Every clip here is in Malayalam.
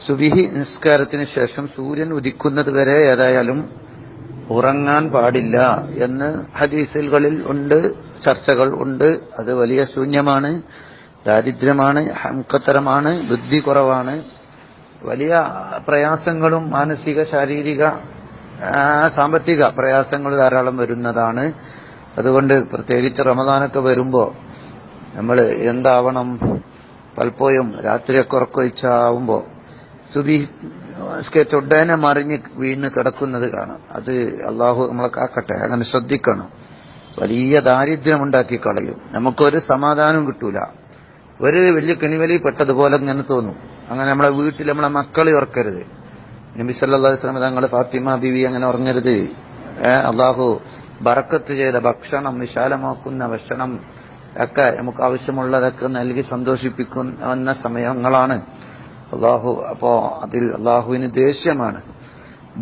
സുബിഹി നിസ്കാരത്തിന് ശേഷം സൂര്യൻ ഉദിക്കുന്നത് വരെ ഏതായാലും ഉറങ്ങാൻ പാടില്ല എന്ന് ഹദീസുകളിൽ ഉണ്ട്, ചർച്ചകൾ ഉണ്ട്. അത് വലിയ ശൂന്യമാണ്, ദാരിദ്ര്യമാണ്, ഹംഖത്തരമാണ്, ബുദ്ധി കുറവാണ്. വലിയ പ്രയാസങ്ങളും മാനസിക, ശാരീരിക, സാമ്പത്തിക പ്രയാസങ്ങൾ ധാരാളം വരുന്നതാണ്. അതുകൊണ്ട് പ്രത്യേകിച്ച് റമദാനൊക്കെ വരുമ്പോൾ നമ്മൾ എന്താവണം, പലപ്പോഴും രാത്രിയൊക്കെ ഉറക്കൊഴിച്ചാവുമ്പോൾ സുബഹി നിസ്കരിച്ച ഉടനെ മറിഞ്ഞ് വീണ് കിടക്കുന്നത് കാണാം. അത് അള്ളാഹു നമ്മളെ കാക്കട്ടെ, അങ്ങനെ ശ്രദ്ധിക്കണം. വലിയ ദാരിദ്ര്യം ഉണ്ടാക്കി കളയും, നമുക്കൊരു സമാധാനം കിട്ടൂല, ഒരു വലിയ കെണിവലി പെട്ടതുപോലെ ഇങ്ങനെ തോന്നും. അങ്ങനെ നമ്മളെ വീട്ടിൽ നമ്മളെ മക്കളെ ഉറക്കരുത്. നബി സല്ലല്ലാഹു അലൈഹി വസല്ലം തങ്ങൾ ഫാത്തിമ ബീവി അങ്ങനെ ഉറങ്ങരുത്. അള്ളാഹു ബറക്കത്ത് ചെയ്ത ഭക്ഷണം, വിശാലമാക്കുന്ന ഭക്ഷണം ഒക്കെ നമുക്ക് ആവശ്യമുള്ളതൊക്കെ നൽകി സന്തോഷിപ്പിക്കുന്ന സമയങ്ങളാണ്. അപ്പോ അതിൽ അള്ളാഹുവിന് ദേഷ്യമാണ്.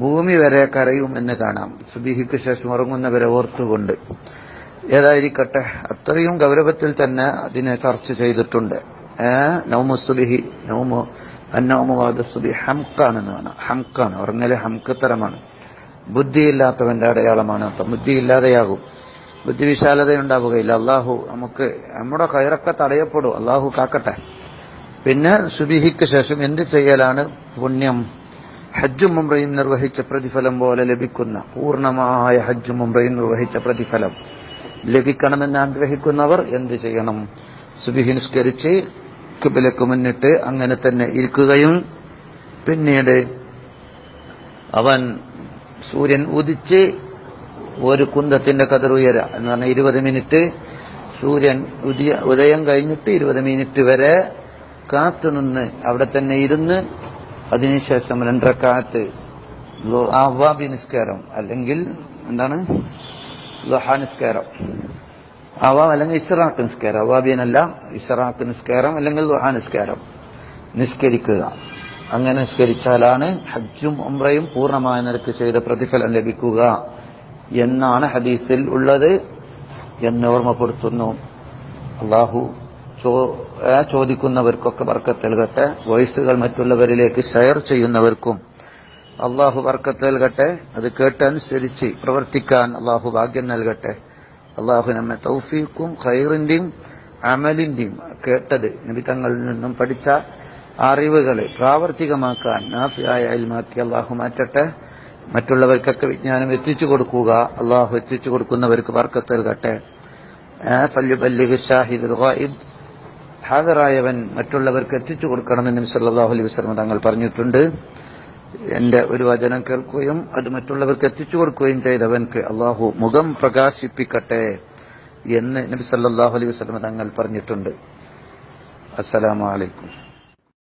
ഭൂമി വരെ കരയും എന്ന് കാണാം സുബഹിക്ക് ശേഷം ഉറങ്ങുന്നവരെ ഓർത്തുകൊണ്ട്. ഏതായിരിക്കട്ടെ, അത്രയും ഗൗരവത്തിൽ തന്നെ അതിനെ ചർച്ച ചെയ്തിട്ടുണ്ട്. നൗമു സുബഹി, സുബഹി ഹംക്കാണെന്ന് കാണാം. ഹംക്കാണ്, ഉറങ്ങല് ഹംക്കത്തരമാണ്, ബുദ്ധിയില്ലാത്തവന്റെ അടയാളമാണ്. അപ്പം ബുദ്ധിയില്ലാതെയാകും, ബുദ്ധിവിശാലതയുണ്ടാവുകയില്ല. അള്ളാഹു നമുക്ക് നമ്മുടെ ഖൈറൊക്കെ തടയപ്പെടും, അള്ളാഹു കാക്കട്ടെ. പിന്നെ സുബഹിക്ക് ശേഷം എന്ത് ചെയ്യലാണ് പുണ്യം? ഹജ്ജും ഉംറയും നിർവഹിച്ച പ്രതിഫലം പോലെ ലഭിക്കുന്ന, പൂർണ്ണമായ ഹജ്ജും ഉംറയും നിർവഹിച്ച പ്രതിഫലം ലഭിക്കണമെന്ന് ആഗ്രഹിക്കുന്നവർ എന്ത് ചെയ്യണം? സുബഹി നിസ്കരിച്ച് ഖിബ്ലക്ക് മുന്നിട്ട് അങ്ങനെ തന്നെ ഇരിക്കുകയും പിന്നീട് അവൻ സൂര്യൻ ഉദിച്ച് ഒരു കുന്തത്തിന്റെ കതിർ ഉയര എന്ന് പറഞ്ഞാൽ 20 മിനിറ്റ് സൂര്യൻ ഉദയം കഴിഞ്ഞിട്ട് 20 മിനിറ്റ് വരെ കാത്തുനിന്ന് അവിടെ തന്നെ ഇരുന്ന് അതിനുശേഷം 2 റക്അത്ത് അവ്വാബി നിസ്കാരം അല്ലെങ്കിൽ എന്താണ് ളുഹാ നിസ്കാരം, അവാം അല്ലെങ്കിൽ ഇശ്റാഖ് നിസ്കാരം, അവ്വാബിയനല്ല ഇശ്റാഖ് നിസ്കാരം അല്ലെങ്കിൽ ളുഹാ നിസ്കാരം നിസ്കരിക്കുക. അങ്ങനെ നിസ്കരിച്ചാലാണ് ഹജ്ജും ഉംറയും പൂർണ്ണമായ നിലക്ക് ചെയ്ത പ്രതിഫലം ലഭിക്കുക എന്നാണ് ഹദീസിൽ ഉള്ളത് എന്ന് ഓർമ്മപ്പെടുത്തുന്നു. അള്ളാഹു ചോദിക്കുന്നവർക്കൊക്കെ ബർക്കത്ത് നൽകട്ടെ. വോയിസുകൾ മറ്റുള്ളവരിലേക്ക് ഷെയർ ചെയ്യുന്നവർക്കും അള്ളാഹു ബർക്കത്ത് നൽകട്ടെ. അത് കേട്ടനുസരിച്ച് പ്രവർത്തിക്കാൻ അള്ളാഹു ഭാഗ്യം നൽകട്ടെ. അള്ളാഹു നമ്മെ തൗഫീഖും ഖൈറിന്റെയും അമലിന്റെയും കേട്ടത് നബി തങ്ങളിൽ നിന്നും പഠിച്ച അറിവുകളെ പ്രാവർത്തികമാക്കാൻ നാഫിയായ ഇൽമാക്കി അള്ളാഹു മാറ്റട്ടെ. മറ്റുള്ളവർക്കൊക്കെ വിജ്ഞാനം എത്തിച്ചു കൊടുക്കുക. അള്ളാഹു എത്തിച്ചു കൊടുക്കുന്നവർക്ക് ബർക്കത്ത് നൽകട്ടെ. ഫല്യുബല്ലിഗ് ഷാഹിദുൽ ഗായിബ്, ഹാജറായവൻ മറ്റുള്ളവർക്ക് എത്തിച്ചു കൊടുക്കണമെന്ന് നബി സല്ലല്ലാഹു അലൈഹി വസല്ലം തങ്ങൾ പറഞ്ഞിട്ടുണ്ട്. എന്റെ ഒരു വചനം കേൾക്കുകയും അത് മറ്റുള്ളവർക്ക് എത്തിച്ചു കൊടുക്കുകയും ചെയ്തവൻക്ക് അള്ളാഹു മുഖം പ്രകാശിപ്പിക്കട്ടെ എന്ന് നബി സല്ലല്ലാഹു അലൈഹി വസല്ലം തങ്ങൾ പറഞ്ഞിട്ടുണ്ട്. അസ്സലാമു അലൈക്കും.